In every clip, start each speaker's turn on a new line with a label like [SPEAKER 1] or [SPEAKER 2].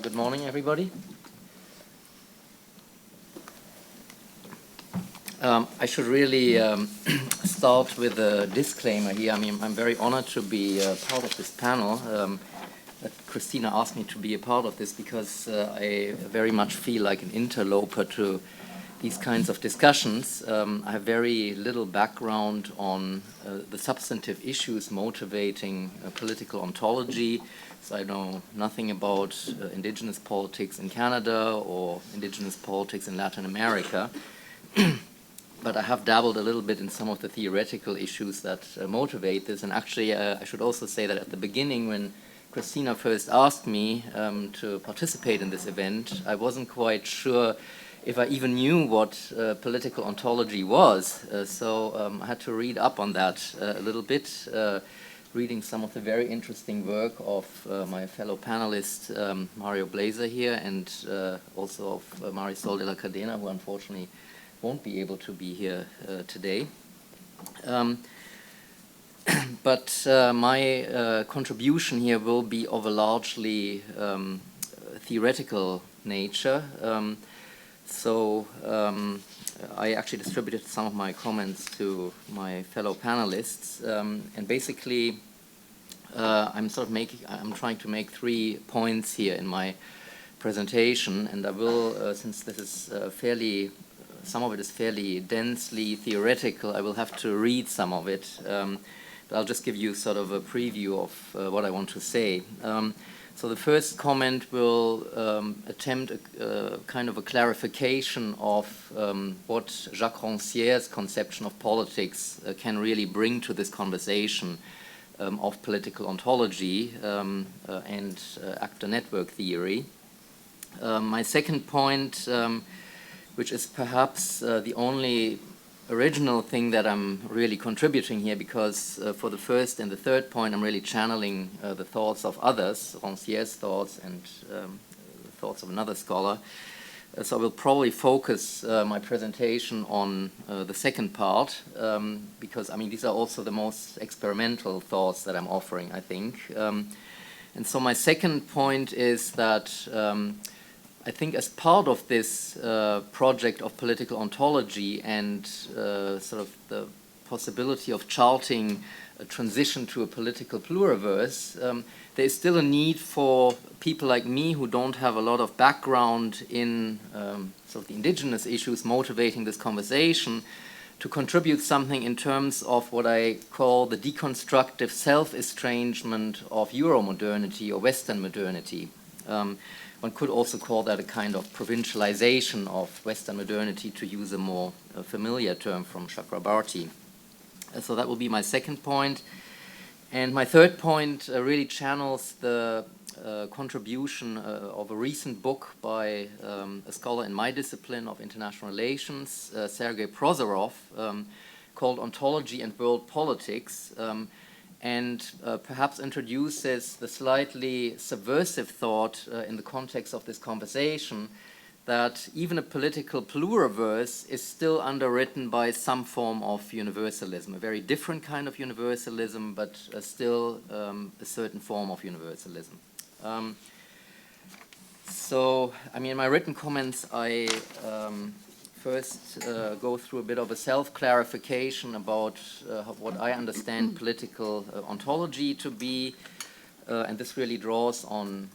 [SPEAKER 1] Good morning, everybody. I should really start with a disclaimer here. I mean, I'm very honored to be part of this panel. That Christina asked me to be a part of this because I very much feel like an interloper to these kinds of discussions. I have very little background on the substantive issues motivating political ontology. So I know nothing about indigenous politics in Canada or indigenous politics in Latin America. But I have dabbled a little bit in some of the theoretical issues that motivate this. And actually, I should also say that at the beginning, when Christina first asked me to participate in this event, I wasn't quite sure if I even knew what political ontology was. So I had to read up on that a little bit, reading some of the very interesting work of my fellow panelist, Mario Blazer here, and also of Marisol de la Cadena, who unfortunately won't be able to be here today. But my contribution here will be of a largely theoretical nature. So I actually distributed some of my comments to my fellow panelists, and basically I'm trying to make 3 points here in my presentation, and I will, since this is some of it is fairly densely theoretical, I will have to read some of it, but I'll just give you sort of a preview of what I want to say. So the first comment will attempt a kind of a clarification of what Jacques Rancière's conception of politics can really bring to this conversation of political ontology and actor network theory. My second point, which is perhaps the only original thing that I'm really contributing here, because for the first and the third point I'm really channeling the thoughts of others, Rancière's thoughts and the thoughts of another scholar. So I will probably focus my presentation on the second part, because I mean these are also the most experimental thoughts that I'm offering, I think. And so my second point is that I think as part of this project of political ontology and sort of the possibility of charting a transition to a political pluriverse, there is still a need for people like me who don't have a lot of background in sort of the indigenous issues motivating this conversation to contribute something in terms of what I call the deconstructive self-estrangement of Euromodernity or Western modernity. One could also call that a kind of provincialization of Western modernity, to use a more familiar term from Chakrabarty. So that will be my second point. And my third point really channels the contribution of a recent book by a scholar in my discipline of international relations, Sergei Prozorov, called Ontology and World Politics. And perhaps introduces the slightly subversive thought in the context of this conversation that even a political pluriverse is still underwritten by some form of universalism, a very different kind of universalism, but still a certain form of universalism. So, I mean, in my written comments, I first go through a bit of a self-clarification about what I understand political ontology to be, and this really draws on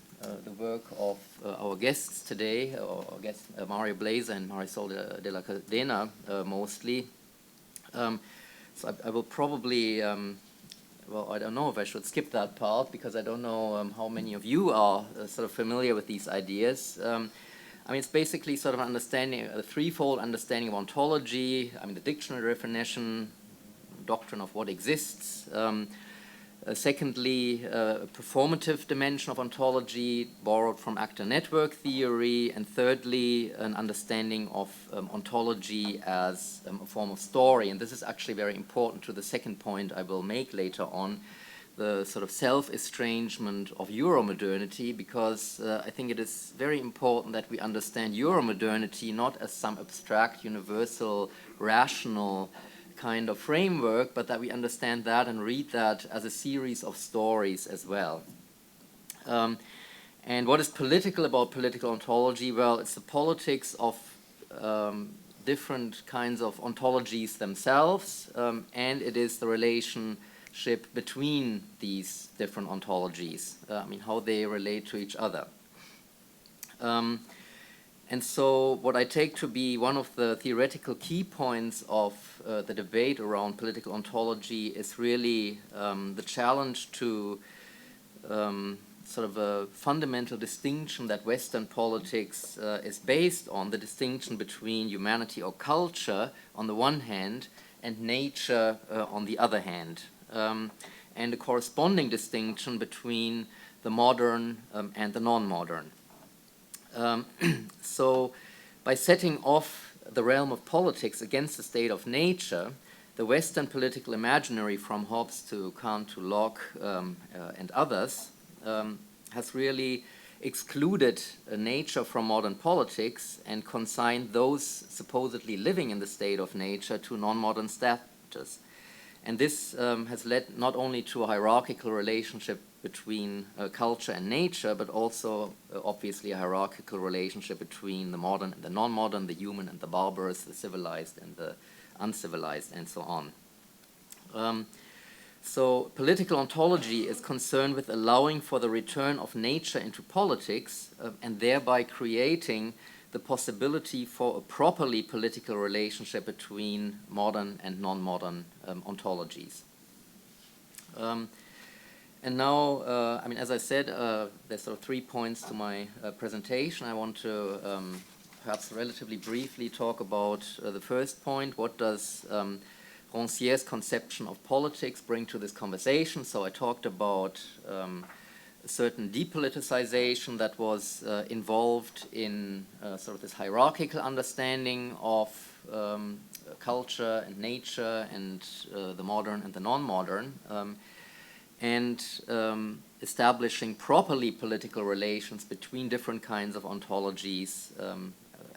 [SPEAKER 1] the work of our guests today, our guests Mario Blazer and Marisol de la Cadena mostly. So I will probably, well, I don't know if I should skip that part because I don't know how many of you are sort of familiar with these ideas. I mean, it's basically sort of understanding, a threefold understanding of ontology. I mean, the dictionary definition, doctrine of what exists. Secondly, a performative dimension of ontology borrowed from actor network theory. And thirdly, an understanding of ontology as a form of story. And this is actually very important to the second point I will make later on, the sort of self-estrangement of Euromodernity, because I think it is very important that we understand Euromodernity not as some abstract, universal, rational kind of framework, but that we understand that and read that as a series of stories as well. And what is political about political ontology? Well, it's the politics of different kinds of ontologies themselves, and it is the relationship between these different ontologies, how they relate to each other. And so what I take to be one of the theoretical key points of the debate around political ontology is really the challenge to sort of a fundamental distinction that Western politics is based on, the distinction between humanity or culture on the one hand and nature on the other hand, and a corresponding distinction between the modern and the non-modern. So by setting off the realm of politics against the state of nature, the Western political imaginary from Hobbes to Kant to Locke and others has really excluded nature from modern politics and consigned those supposedly living in the state of nature to non-modern status. And this has led not only to a hierarchical relationship between culture and nature, but also obviously a hierarchical relationship between the modern and the non-modern, the human and the barbarous, the civilized and the uncivilized, and so on. So political ontology is concerned with allowing for the return of nature into politics and thereby creating the possibility for a properly political relationship between modern and non-modern ontologies. And now, as I said, there's sort of 3 points to my presentation. I want to perhaps relatively briefly talk about the first point. What does Rancière's conception of politics bring to this conversation? So I talked about a certain depoliticization that was involved in sort of this hierarchical understanding of culture and nature and the modern and the non-modern, and establishing properly political relations between different kinds of ontologies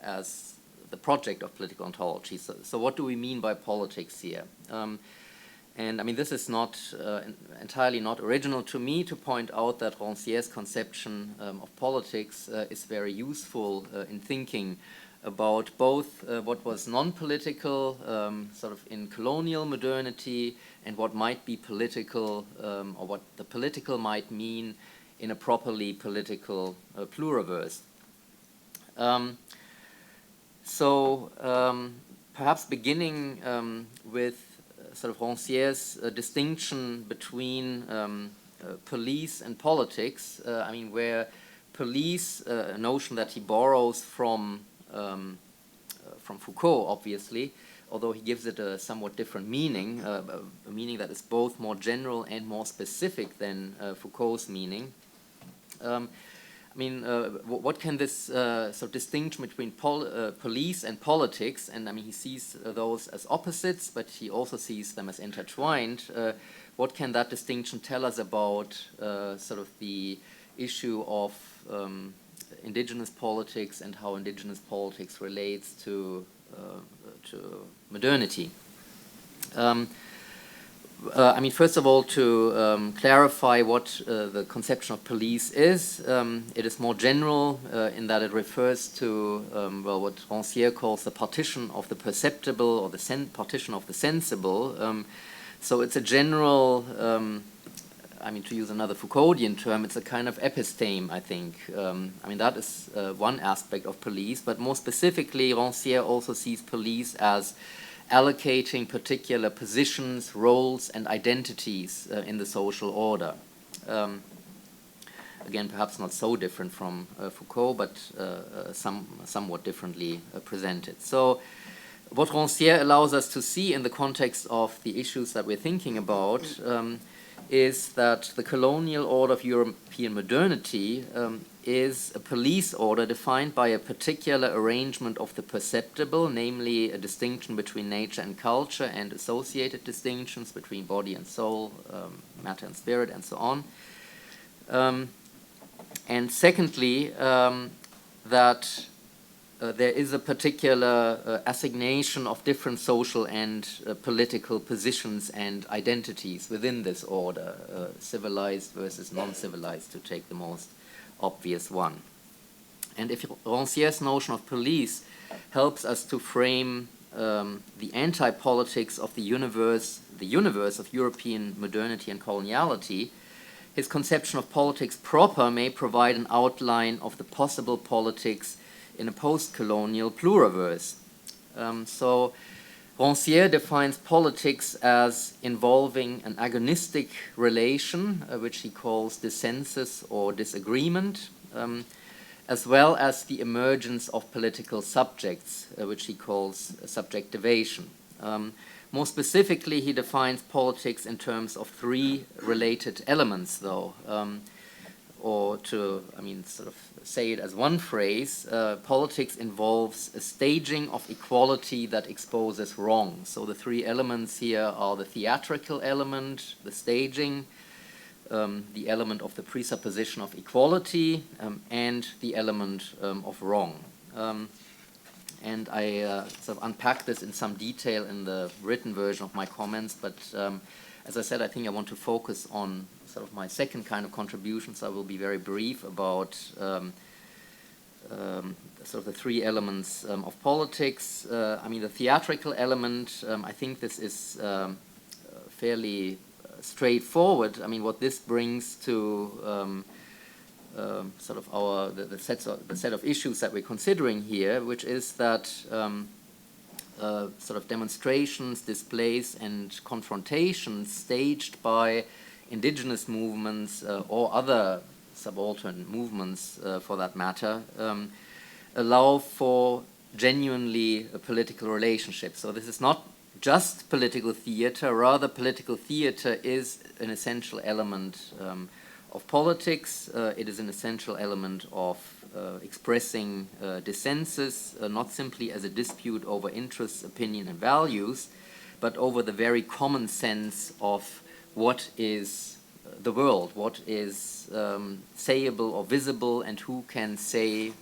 [SPEAKER 1] as the project of political ontology. So what do we mean by politics here? And this is not entirely not original to me to point out that Rancière's conception of politics is very useful in thinking about both what was non-political, sort of in colonial modernity, and what might be political, or what the political might mean in a properly political pluriverse. Perhaps beginning with sort of Rancière's distinction between police and politics, where police, a notion that he borrows from Foucault, obviously, although he gives it a somewhat different meaning, a meaning that is both more general and more specific than Foucault's meaning. What can this sort of distinction between police and politics, and he sees those as opposites, but he also sees them as intertwined. What can that distinction tell us about sort of the issue of indigenous politics and how indigenous politics relates to modernity? First of all, to clarify what the conception of police is, it is more general in that it refers to what Rancière calls the partition of the perceptible, or the partition of the sensible. So it's a general, to use another Foucauldian term, it's a kind of episteme, I think. That is one aspect of police, but more specifically, Rancière also sees police as allocating particular positions, roles, and identities in the social order. Again, perhaps not so different from Foucault, but somewhat differently presented. So what Rancière allows us to see in the context of the issues that we're thinking about is that the colonial order of European modernity is a police order defined by a particular arrangement of the perceptible, namely a distinction between nature and culture and associated distinctions between body and soul, matter and spirit, and so on. And secondly, that there is a particular assignation of different social and political positions and identities within this order, civilized versus non-civilized, to take the most obvious one. And if Rancière's notion of police helps us to frame the anti-politics of the universe of European modernity and coloniality, his conception of politics proper may provide an outline of the possible politics in a post-colonial pluriverse. So Rancière defines politics as involving an agonistic relation, which he calls dissensus or disagreement, as well as the emergence of political subjects, which he calls subjectivation. More specifically, he defines politics in terms of three related elements, though, or to, sort of say it as one phrase, politics involves a staging of equality that exposes wrong. So the three elements here are the theatrical element, the staging, the element of the presupposition of equality, and the element of wrong. And I sort of unpack this in some detail in the written version of my comments, but as I said, I think I want to focus on sort of my second kind of contribution, so I will be very brief about sort of the three elements of politics. The theatrical element, I think this is fairly straightforward. What this brings to sort of the set of issues that we're considering here, which is that sort of demonstrations, displays, and confrontations staged by indigenous movements or other subaltern movements, for that matter, allow for genuinely political relationships. So this is not just political theater, rather political theater is an essential element of politics. It is an essential element of expressing dissensus, not simply as a dispute over interests, opinion, and values, but over the very common sense of what is the world, what is sayable or visible, and who can say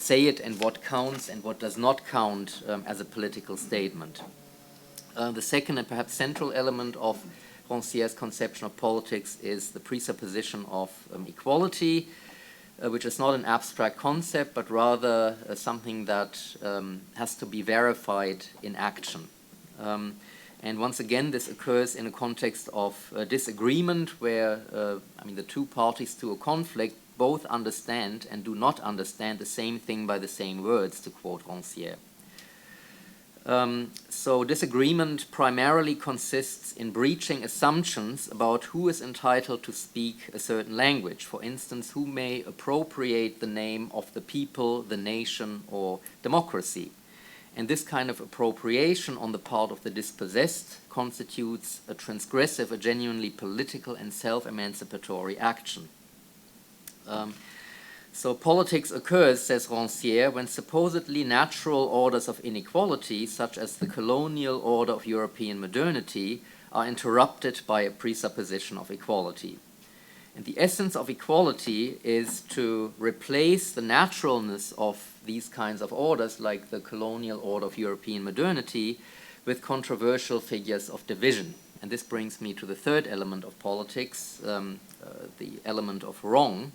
[SPEAKER 1] it, and what counts and what does not count as a political statement. The second and perhaps central element of Rancière's conception of politics is the presupposition of equality, which is not an abstract concept, but rather something that has to be verified in action. And once again, this occurs in a context of disagreement where the two parties to a conflict both understand and do not understand the same thing by the same words, to quote Rancière. So disagreement primarily consists in breaching assumptions about who is entitled to speak a certain language. For instance, who may appropriate the name of the people, the nation, or democracy. And this kind of appropriation on the part of the dispossessed constitutes a transgressive, a genuinely political and self-emancipatory action. So politics occurs, says Rancière, when supposedly natural orders of inequality, such as the colonial order of European modernity, are interrupted by a presupposition of equality. And the essence of equality is to replace the naturalness of these kinds of orders, like the colonial order of European modernity, with controversial figures of division. And this brings me to the third element of politics, the element of wrong.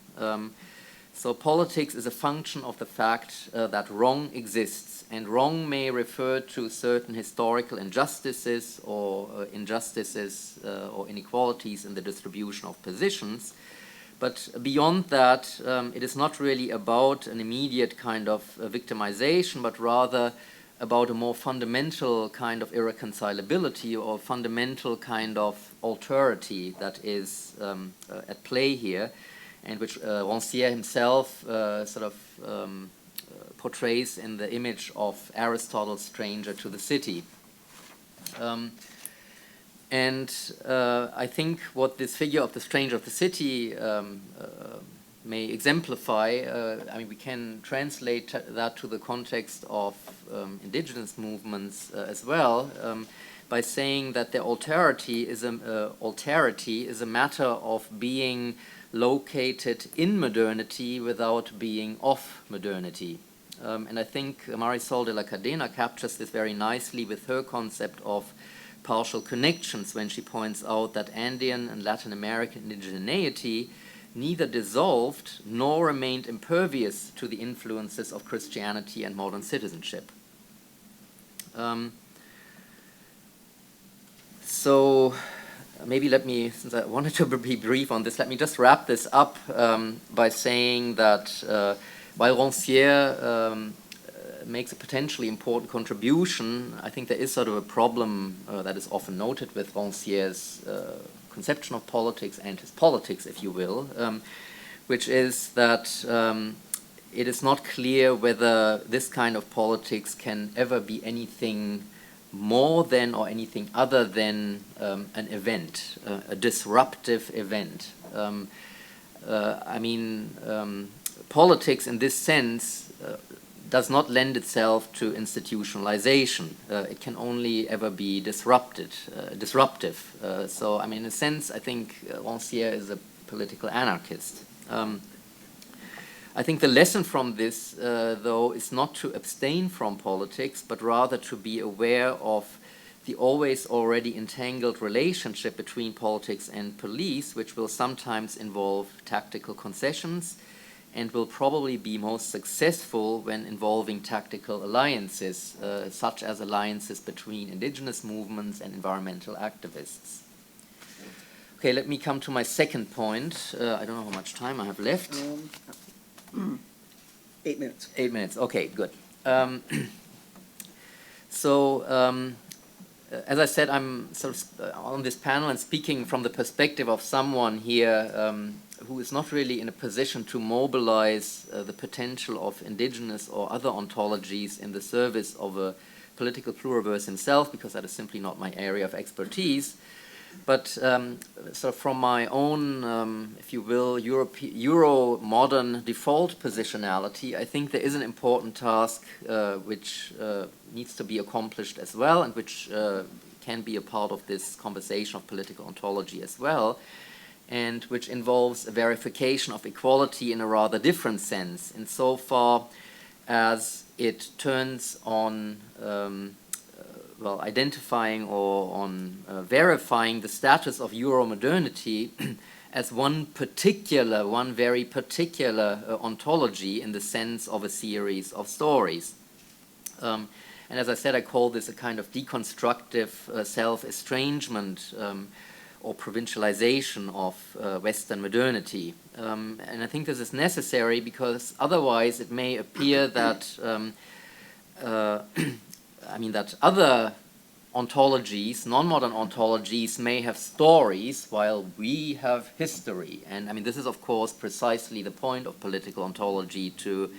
[SPEAKER 1] So politics is a function of the fact that wrong exists, and wrong may refer to certain historical injustices or or inequalities in the distribution of positions. But beyond that, it is not really about an immediate kind of victimization, but rather about a more fundamental kind of irreconcilability or fundamental kind of alterity that is at play here, and which Rancière himself portrays in the image of Aristotle's stranger to the city. And I think what this figure of the stranger of the city may exemplify, we can translate that to the context of indigenous movements as well, by saying that their alterity is a matter of being located in modernity without being of modernity. And I think Marisol de la Cadena captures this very nicely with her concept of partial connections when she points out that Andean and Latin American indigeneity neither dissolved nor remained impervious to the influences of Christianity and modern citizenship. So maybe let me, since I wanted to be brief on this, let me just wrap this up by saying that while Rancière makes a potentially important contribution, I think there is sort of a problem that is often noted with Rancière's conception of politics and his politics, if you will, which is that it is not clear whether this kind of politics can ever be anything more than or anything other than an event, a disruptive event. I mean, politics in this sense does not lend itself to institutionalization. It can only ever be disruptive. So, I mean, in a sense, I think Rancière is a political anarchist. I think the lesson from this, though, is not to abstain from politics, but rather to be aware of the always already entangled relationship between politics and police, which will sometimes involve tactical concessions and will probably be most successful when involving tactical alliances, such as alliances between indigenous movements and environmental activists. Okay, let me come to my second point. I don't know how much time I have left.
[SPEAKER 2] 8 minutes.
[SPEAKER 1] 8 minutes, okay, good. As I said, I'm sort of on this panel and speaking from the perspective of someone here who is not really in a position to mobilize the potential of indigenous or other ontologies in the service of a political pluriverse himself, because that is simply not my area of expertise. But so from my own, if you will, Euro-modern default positionality, I think there is an important task which needs to be accomplished as well, and which can be a part of this conversation of political ontology as well, and which involves a verification of equality in a rather different sense, insofar as it turns on well, identifying or on verifying the status of Euro-modernity as one very particular ontology in the sense of a series of stories. And as I said, I call this a kind of deconstructive self-estrangement or provincialization of Western modernity. And I think this is necessary because otherwise it may appear that that other ontologies, non-modern ontologies, may have stories while we have history. And I mean, this is of course precisely the point of political ontology, to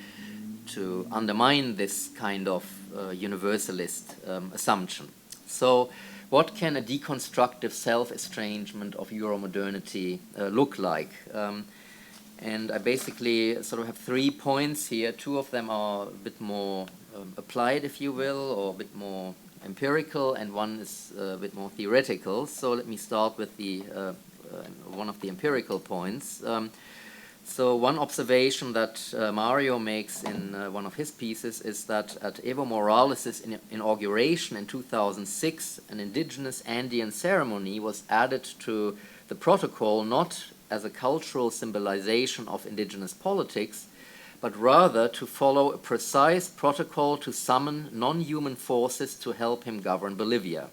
[SPEAKER 1] undermine this kind of universalist assumption. So what can a deconstructive self-estrangement of Euro-modernity look like? And I basically sort of have 3 points here. 2 of them are a bit more applied, if you will, or a bit more empirical, and 1 is a bit more theoretical. So let me start with the one of the empirical points. So one observation that Mario makes in one of his pieces is that at Evo Morales' inauguration in 2006, an indigenous Andean ceremony was added to the protocol, not as a cultural symbolization of indigenous politics, but rather to follow a precise protocol to summon non-human forces to help him govern Bolivia.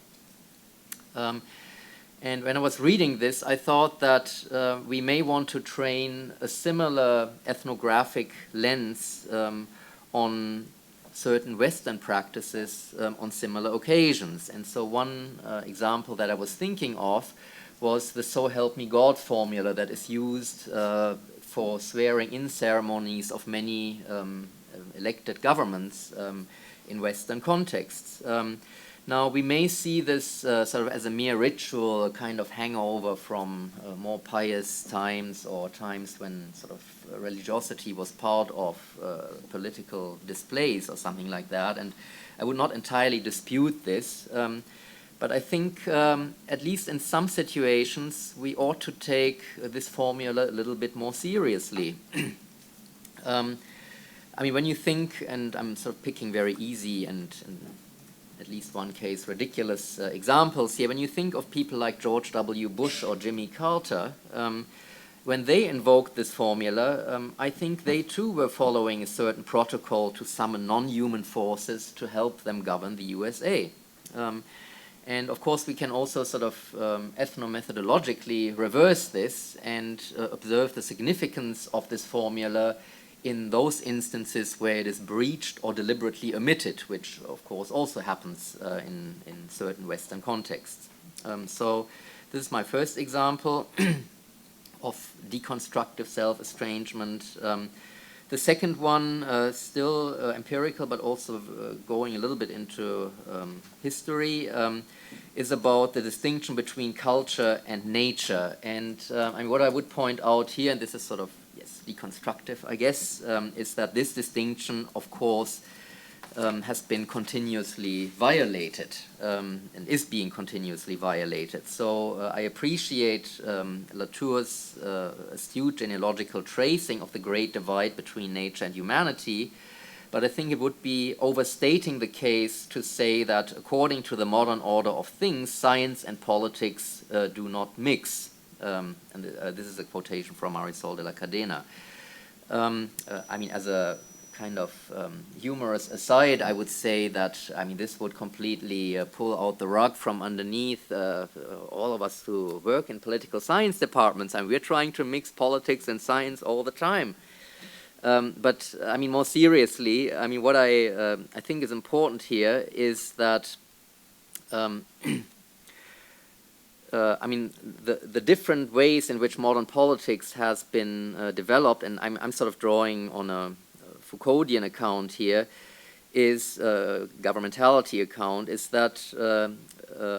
[SPEAKER 1] And when I was reading this, I thought that we may want to train a similar ethnographic lens on certain Western practices on similar occasions. And so one example that I was thinking of was the "So help me God" formula that is used for swearing in ceremonies of many elected governments in Western contexts. Now, we may see this sort of as a mere ritual, a kind of hangover from more pious times, or times when sort of religiosity was part of political displays or something like that. And I would not entirely dispute this. But I think, at least in some situations, we ought to take this formula a little bit more seriously. I mean, when you think, and I'm sort of picking very easy and at least one case ridiculous examples here, when you think of people like George W. Bush or Jimmy Carter, when they invoked this formula, I think they too were following a certain protocol to summon non-human forces to help them govern the USA. And of course we can also sort of ethnomethodologically reverse this and observe the significance of this formula in those instances where it is breached or deliberately omitted, which of course also happens in certain Western contexts. So this is my first example of deconstructive self-estrangement. The second one, still empirical, but also going a little bit into history, is about the distinction between culture and nature. And what I would point out here, and this is sort of, yes, deconstructive, I guess, is that this distinction, of course, has been continuously violated and is being continuously violated. So I appreciate Latour's astute genealogical tracing of the great divide between nature and humanity, but I think it would be overstating the case to say that according to the modern order of things, science and politics do not mix. And this is a quotation from Marisol de la Cadena. I mean, as a kind of humorous aside, I would say that, I mean, this would completely pull out the rug from underneath all of us who work in political science departments. I mean, we're trying to mix politics and science all the time. But, I mean, more seriously, I mean, what I think is important here is that I mean, the different ways in which modern politics has been developed, and I'm sort of drawing on a Foucauldian account here, is governmentality account, is that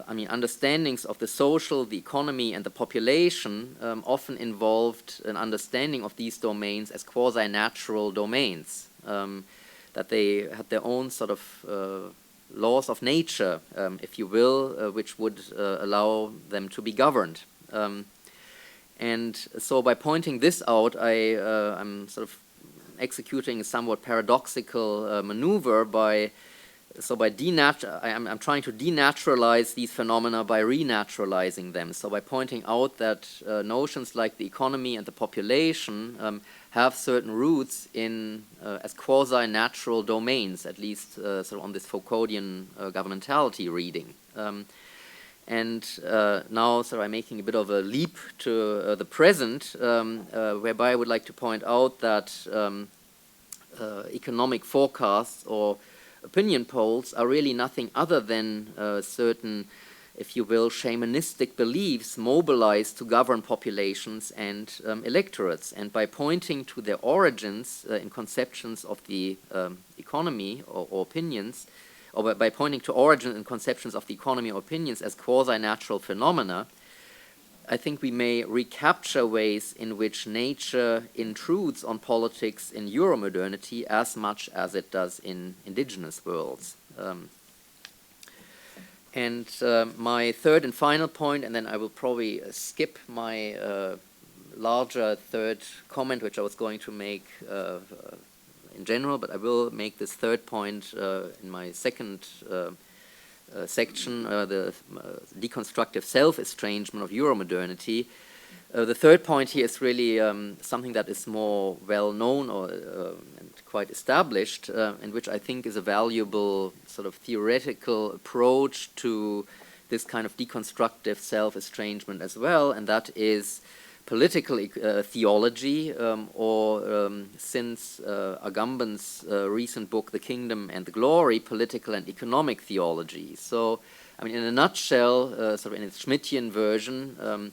[SPEAKER 1] I mean, understandings of the social, the economy, and the population often involved an understanding of these domains as quasi-natural domains, that they had their own sort of laws of nature, if you will, which would allow them to be governed. And so by pointing this out, I'm sort of executing a somewhat paradoxical maneuver by I'm trying to denaturalize these phenomena by renaturalizing them. So by pointing out that notions like the economy and the population have certain roots in as quasi-natural domains, at least sort of on this Foucauldian governmentality reading. And now, so I'm making a bit of a leap to the present, whereby I would like to point out that economic forecasts or opinion polls are really nothing other than certain, if you will, shamanistic beliefs mobilized to govern populations and electorates. And by pointing to their origins in conceptions of the economy or opinions, or by pointing to origins and conceptions of the economy or opinions as quasi-natural phenomena, I think we may recapture ways in which nature intrudes on politics in Euromodernity as much as it does in indigenous worlds. And my third and final point, and then I will probably skip my larger third comment, which I was going to make in general, but I will make this third point in my second section, the deconstructive self-estrangement of Euromodernity. The third point here is really something that is more well-known or and quite established, and which I think is a valuable sort of theoretical approach to this kind of deconstructive self-estrangement as well, and that is political theology, or since Agamben's recent book, The Kingdom and the Glory, political and economic theology. So, I mean, in a nutshell, sort of in its Schmittian version,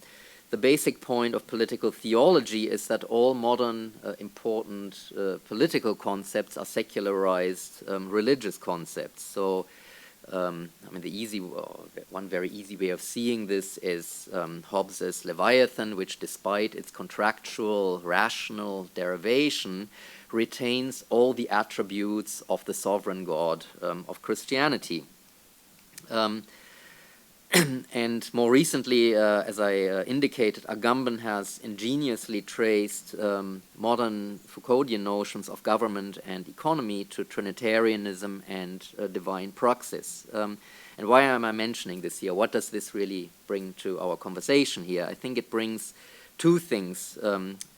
[SPEAKER 1] the basic point of political theology is that all modern important political concepts are secularized religious concepts. So, I mean, one very easy way of seeing this is Hobbes's Leviathan, which, despite its contractual, rational derivation, retains all the attributes of the sovereign God of Christianity. And more recently, as I indicated, Agamben has ingeniously traced modern Foucauldian notions of government and economy to Trinitarianism and divine praxis. And why am I mentioning this here? What does this really bring to our conversation here? I think it brings two things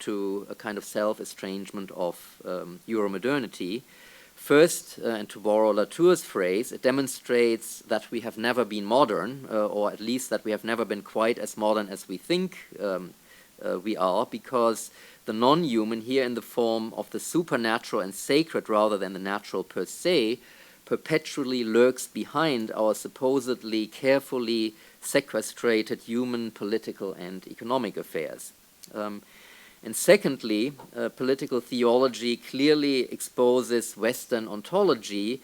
[SPEAKER 1] to a kind of self-estrangement of Euromodernity. First, and to borrow Latour's phrase, it demonstrates that we have never been modern, or at least that we have never been quite as modern as we think we are, because the non-human, here in the form of the supernatural and sacred rather than the natural per se, perpetually lurks behind our supposedly carefully sequestrated human political and economic affairs. And secondly, political theology clearly exposes Western ontology,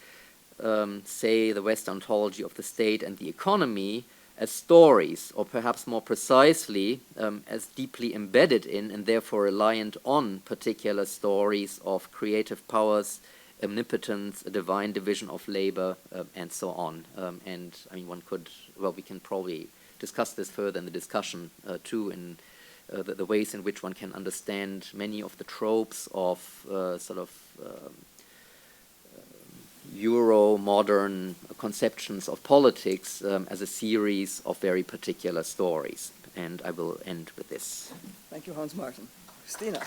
[SPEAKER 1] say the Western ontology of the state and the economy, as stories, or perhaps more precisely, as deeply embedded in and therefore reliant on particular stories of creative powers, omnipotence, a divine division of labor, and so on. And I mean, we can probably discuss this further in the discussion too, in the ways in which one can understand many of the tropes of Euro-modern conceptions of politics as a series of very particular stories. And I will end with this.
[SPEAKER 2] Thank you, Hans Martin. Christina.